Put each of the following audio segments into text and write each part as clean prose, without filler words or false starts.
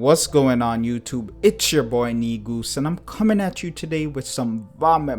What's going on YouTube? It's your boy Negoose and I'm coming at you today with some vomit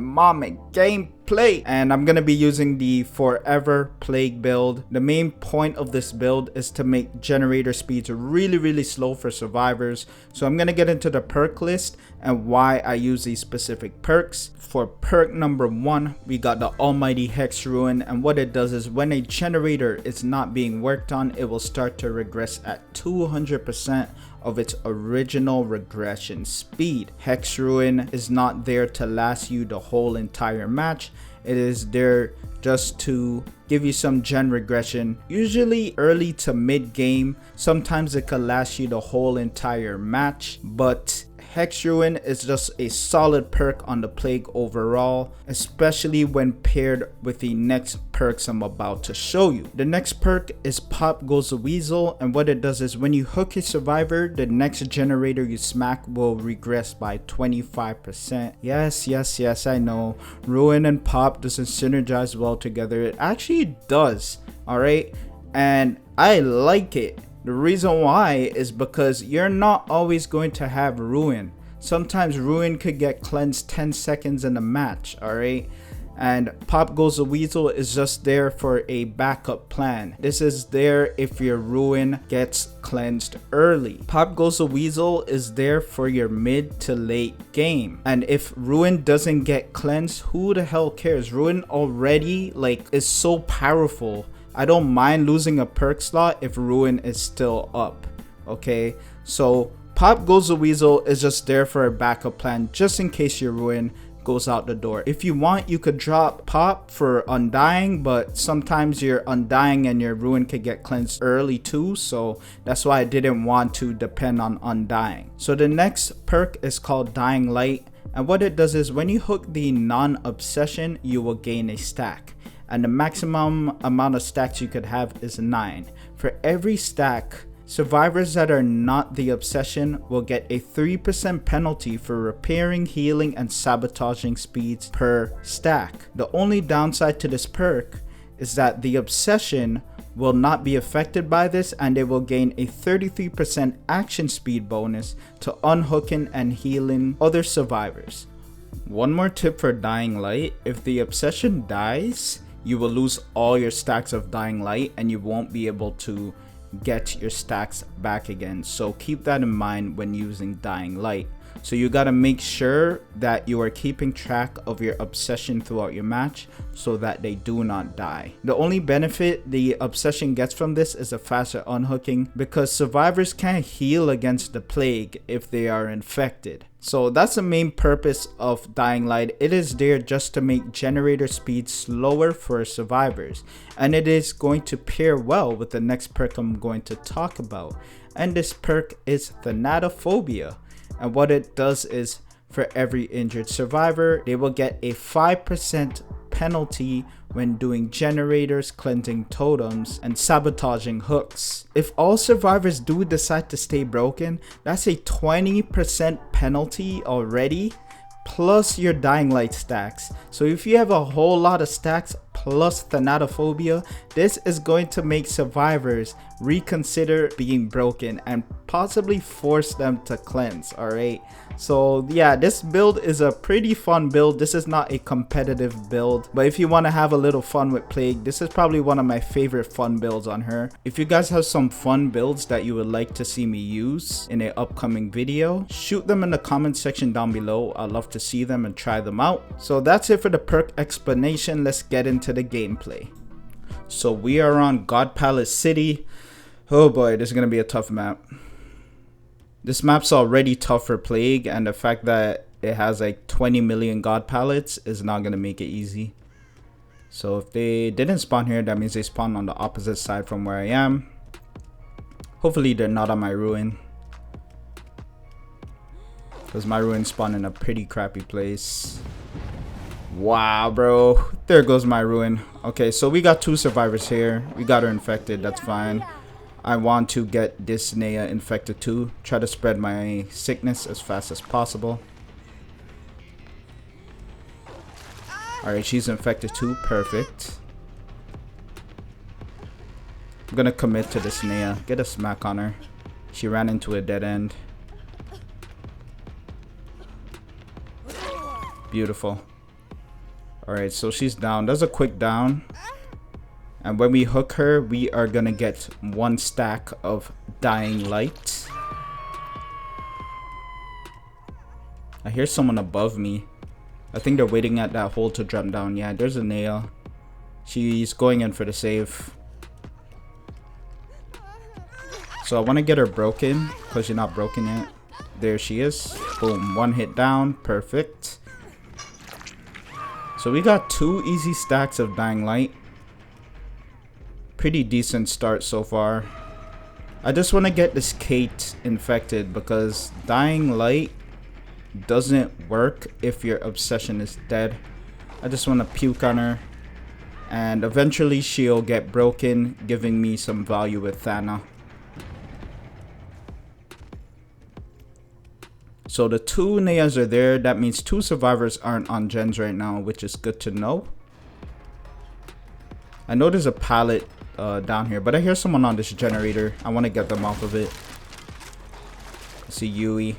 gameplay, and I'm gonna be using the Forever Plague build. The main point of this build is to make generator speeds really slow for survivors. So I'm gonna get into the perk list and why I use these specific perks. For perk number 1, we got the Almighty Hex Ruin, and what it does is when a generator is not being worked on, it will start to regress at 200% of its original regression speed. Hex Ruin is not there to last you the whole entire match. It is there just to give you some gen regression, usually early to mid game. Sometimes it could last you the whole entire match, but Hex Ruin is just a solid perk on the Plague overall, especially when paired with the next perks I'm about to show you. The next perk is Pop Goes the Weasel, and what it does is when you hook a survivor, the next generator you smack will regress by 25%. Yes, I know. Ruin and Pop doesn't synergize well together. It actually does, alright? And I like it. The reason why is because you're not always going to have Ruin. Sometimes Ruin could get cleansed 10 seconds in a match, alright? And Pop Goes the Weasel is just there for a backup plan. This is there if your Ruin gets cleansed early. Pop Goes the Weasel is there for your mid to late game. And if Ruin doesn't get cleansed, who the hell cares? Ruin already is so powerful. I don't mind losing a perk slot if Ruin is still up, okay? So Pop Goes the Weasel is just there for a backup plan just in case your Ruin goes out the door. If you want, you could drop Pop for Undying, but sometimes your Undying and your Ruin could get cleansed early too, so that's why I didn't want to depend on Undying. So the next perk is called Dying Light, and what it does is when you hook the non-obsession, you will gain a stack. And the maximum amount of stacks you could have is 9. For every stack, survivors that are not the obsession will get a 3% penalty for repairing, healing, and sabotaging speeds per stack. The only downside to this perk is that the obsession will not be affected by this, and they will gain a 33% action speed bonus to unhooking and healing other survivors. One more tip for Dying Light: if the obsession dies, you will lose all your stacks of Dying Light and you won't be able to get your stacks back again. So keep that in mind when using Dying Light. So you gotta make sure that you are keeping track of your obsession throughout your match so that they do not die. The only benefit the obsession gets from this is a faster unhooking, because survivors can't heal against the plague if they are infected. So that's the main purpose of Dying Light. It is there just to make generator speed slower for survivors, and it is going to pair well with the next perk I'm going to talk about, and this perk is Thanatophobia. And what it does is for every injured survivor, they will get a 5% penalty when doing generators, cleansing totems, and sabotaging hooks. If all survivors do decide to stay broken, that's a 20% penalty already, plus your Dying Light stacks. So if you have a whole lot of stacks plus Thanatophobia, this is going to make survivors reconsider being broken and possibly force them to cleanse, alright? So yeah, this build is a pretty fun build. This is not a competitive build, but if you want to have a little fun with Plague, this is probably one of my favorite fun builds on her. If you guys have some fun builds that you would like to see me use in an upcoming video, shoot them in the comment section down below. I'd love to see them and try them out. So that's it for the perk explanation. Let's get into the gameplay. So we are on God Palace City. Oh boy, this is gonna be a tough map. This map's already tough for Plague, and the fact that it has like 20 million God Palettes is not gonna make it easy. So if they didn't spawn here, that means they spawned on the opposite side from where I am. Hopefully they're not on my Ruin, because my Ruin spawned in a pretty crappy place. Wow, bro, there goes my Ruin. Okay, so we got 2 survivors here. We got her infected, that's fine. I want to get this Nea infected too. Try to spread my sickness as fast as possible. Alright, she's infected too. Perfect. I'm gonna commit to this Nea. Get a smack on her. She ran into a dead end. Beautiful. Alright, so she's down. That's a quick down. And when we hook her, we are gonna get 1 stack of Dying Light. I hear someone above me. I think they're waiting at that hole to jump down. Yeah, there's a nail. She's going in for the save. So I want to get her broken because she's not broken yet. There she is. Boom. 1 hit down. Perfect. So we got 2 easy stacks of Dying Light. Pretty decent start so far. I just want to get this Kate infected because Dying Light doesn't work if your obsession is dead. I just want to puke on her. And eventually she'll get broken, giving me some value with Thana. So the 2 Nayas are there. That means 2 survivors aren't on gens right now, which is good to know. I know there's a pallet down here, but I hear someone on this generator. I want to get them off of it. I see Yui.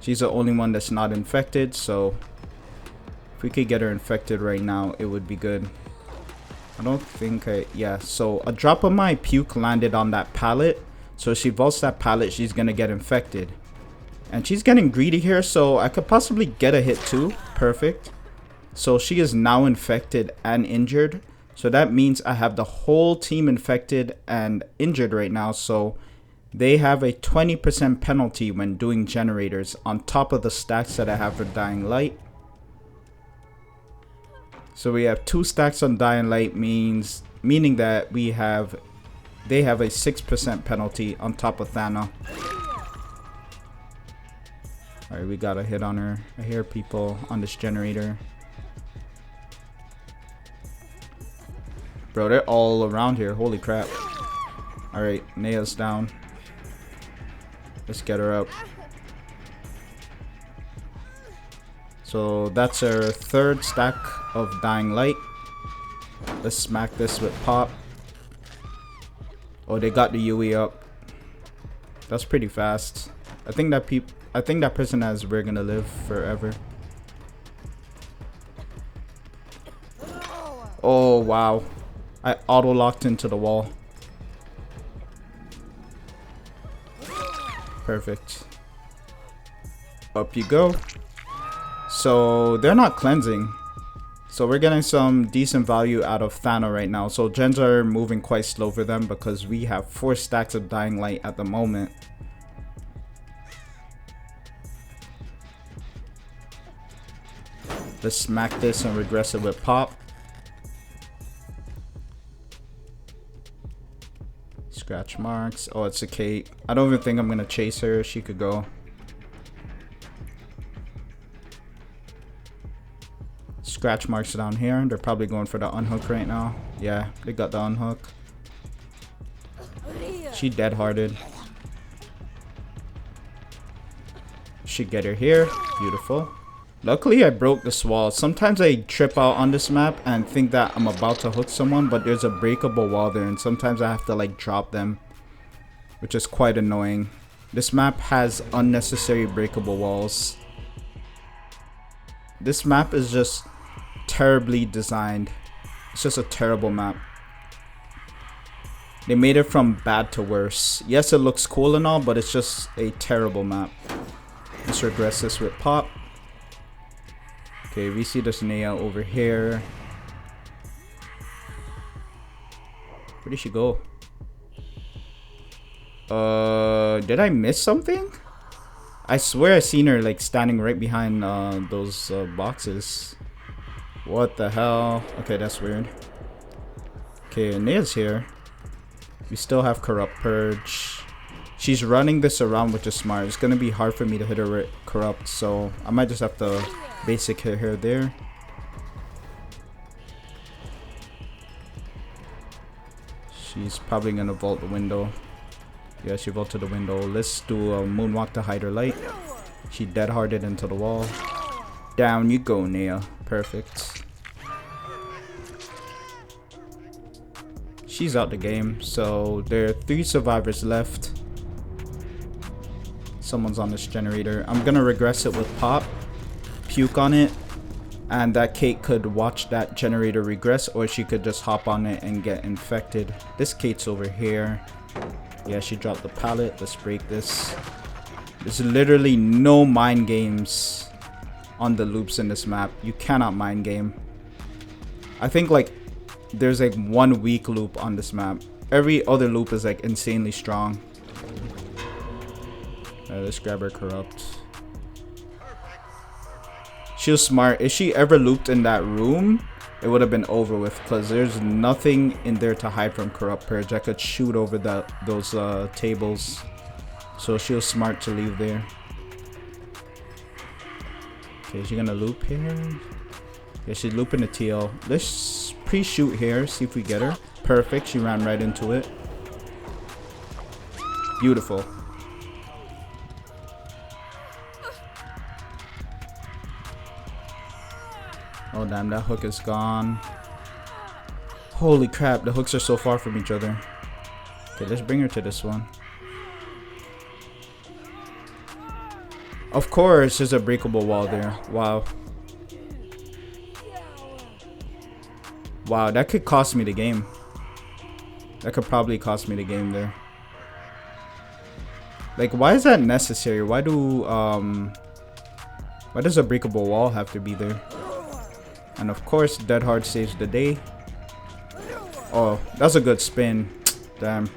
She's the only one that's not infected, so if we could get her infected right now, it would be good. I don't think yeah, so a drop of my puke landed on that pallet. So if she vaults that pallet, she's gonna get infected. And she's getting greedy here, so I could possibly get a hit too. Perfect. So she is now infected and injured. So that means I have the whole team infected and injured right now. So they have a 20% penalty when doing generators on top of the stacks that I have for Dying Light. So we have 2 stacks on Dying Light, meaning that they have a 6% penalty on top of Thana. Alright, we got a hit on her. I hear people on this generator. Bro, they're all around here. Holy crap. Alright, Naya's down. Let's get her up. So that's our 3rd stack of Dying Light. Let's smack this with Pop. Oh, they got the Yui up. That's pretty fast. I think that person has We're Gonna Live forever. Oh wow. I auto locked into the wall. Perfect. Up you go. So they're not cleansing. So we're getting some decent value out of Thana right now. So gens are moving quite slow for them because we have 4 stacks of Dying Light at the moment. Let's smack this and regress it with Pop. Scratch marks. Oh, it's a Kate. I don't even think I'm gonna chase her. She could go. Scratch marks down here. They're probably going for the unhook right now. Yeah, they got the unhook. She dead-hearted. Should get her here. Beautiful. Luckily, I broke this wall. Sometimes I trip out on this map and think that I'm about to hook someone, but there's a breakable wall there, and sometimes I have to like drop them, which is quite annoying. This map has unnecessary breakable walls. This map is just terribly designed. It's just a terrible map. They made it from bad to worse. Yes, it looks cool and all, but it's just a terrible map. Let's regress this with Pop. Okay, we see this Naya over here. Where did she go? Did I miss something? I swear I seen her like standing right behind those boxes. What the hell? Okay, that's weird. Okay, Naya's here. We still have Corrupt Purge. She's running this around, which is smart. It's gonna be hard for me to hit her with Corrupt, so I might just have to basic hit her there. She's probably gonna vault the window. Yeah, she vaulted the window. Let's do a moonwalk to hide her light. She dead-hearted into the wall. Down you go, Naya. Perfect. She's out the game, so there are 3 survivors left. Someone's on this generator. I'm gonna regress it with pop, puke on it, and that Kate could watch that generator regress, or she could just hop on it and get infected. This Kate's over here. Yeah, she dropped the pallet. Let's break this. There's literally no mind games on the loops in this map. You cannot mind game. I think like there's like one weak loop on this map. Every other loop is like insanely strong. Alright, let's grab her corrupt. She was smart. If she ever looped in that room, it would have been over with, because there's nothing in there to hide from corrupt purge. I could shoot over those tables. So she was smart to leave there. Okay, is she gonna loop here? Yeah, she's looping the TL. Let's pre-shoot here, see if we get her. Perfect, she ran right into it. Beautiful. Oh damn, that hook is gone. Holy crap, the hooks are so far from each other. Okay, let's bring her to this one. Of course, there's a breakable wall there. Wow. Wow, that could cost me the game. That could probably cost me the game there. Like, why is that necessary? Why does a breakable wall have to be there? And of course, Dead Hard saves the day. Oh, that's a good spin. Damn.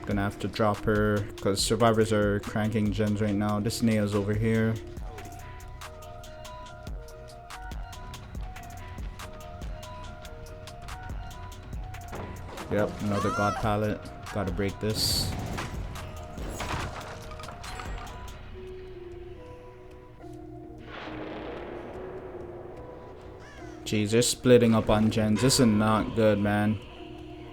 Gonna have to drop her because survivors are cranking gens right now. This Nea's over here. Yep, another god pallet. Gotta break this. Jeez, they're splitting up on gens. This is not good, man.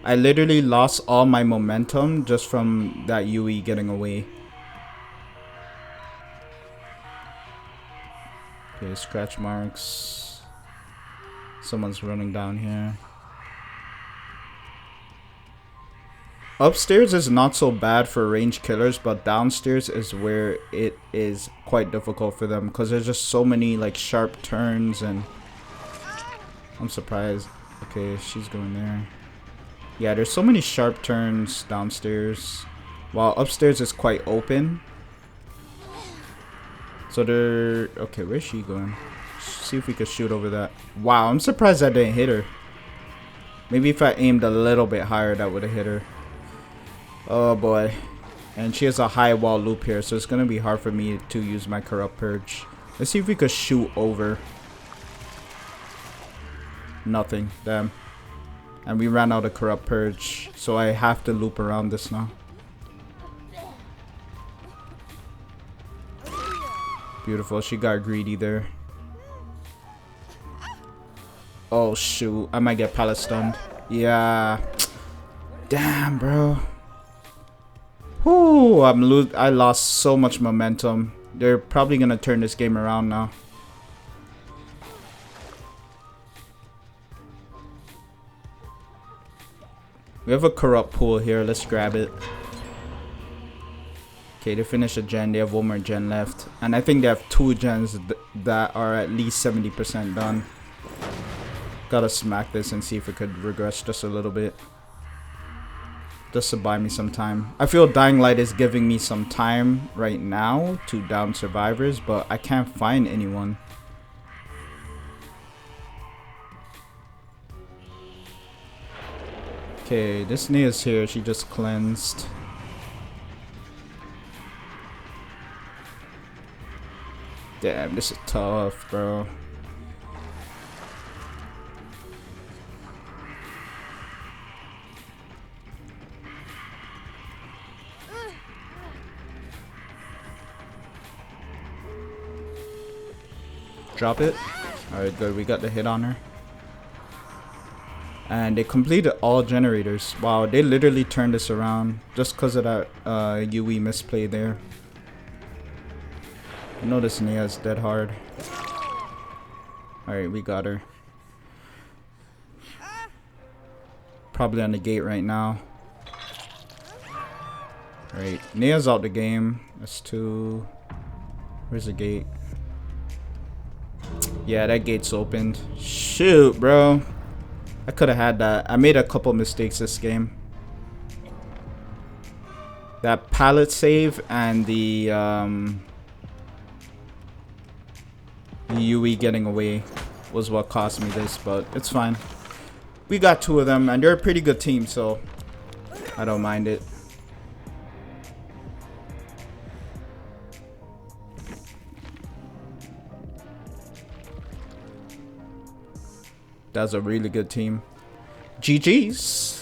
I literally lost all my momentum just from that UE getting away. Okay, scratch marks. Someone's running down here. Upstairs is not so bad for range killers, but downstairs is where it is quite difficult for them, because there's just so many like sharp turns, and I'm surprised. Okay, she's going there. Yeah, there's so many sharp turns downstairs, while upstairs is quite open. So they're... Okay, where's she going? See if we could shoot over that. Wow, I'm surprised I didn't hit her. Maybe if I aimed a little bit higher, that would have hit her. Oh boy. And she has a high wall loop here, so it's going to be hard for me to use my corrupt purge. Let's see if we could shoot over. Nothing. Damn. And we ran out of corrupt purge, so I have to loop around this now. Beautiful. She got greedy there. Oh shoot, I might get pallet stunned. Yeah. Damn, bro. Whoo, I lost so much momentum. They're probably gonna turn this game around now. We have a corrupt pool here. Let's grab it. Okay, they finished a gen. They have one more gen left. And I think they have 2 gens that are at least 70% done. Gotta smack this and see if it could regress just a little bit. Just to buy me some time. I feel Dying Light is giving me some time right now to down survivors, but I can't find anyone. Okay, this Nea's here. She just cleansed. Damn, this is tough, bro. Drop it. Alright, good. We got the hit on her. And they completed all generators. Wow, they literally turned this around just because of that UE misplay there. I know this Nea's dead hard. Alright, we got her. Probably on the gate right now. Right, Nea's out the game. That's 2. Where's the gate? Yeah, that gate's opened. Shoot, bro. I could have had that. I made a couple mistakes this game. That pallet save and the UE getting away was what cost me this, but it's fine. We got 2 of them, and they're a pretty good team, so I don't mind it. That's a really good team. GG's.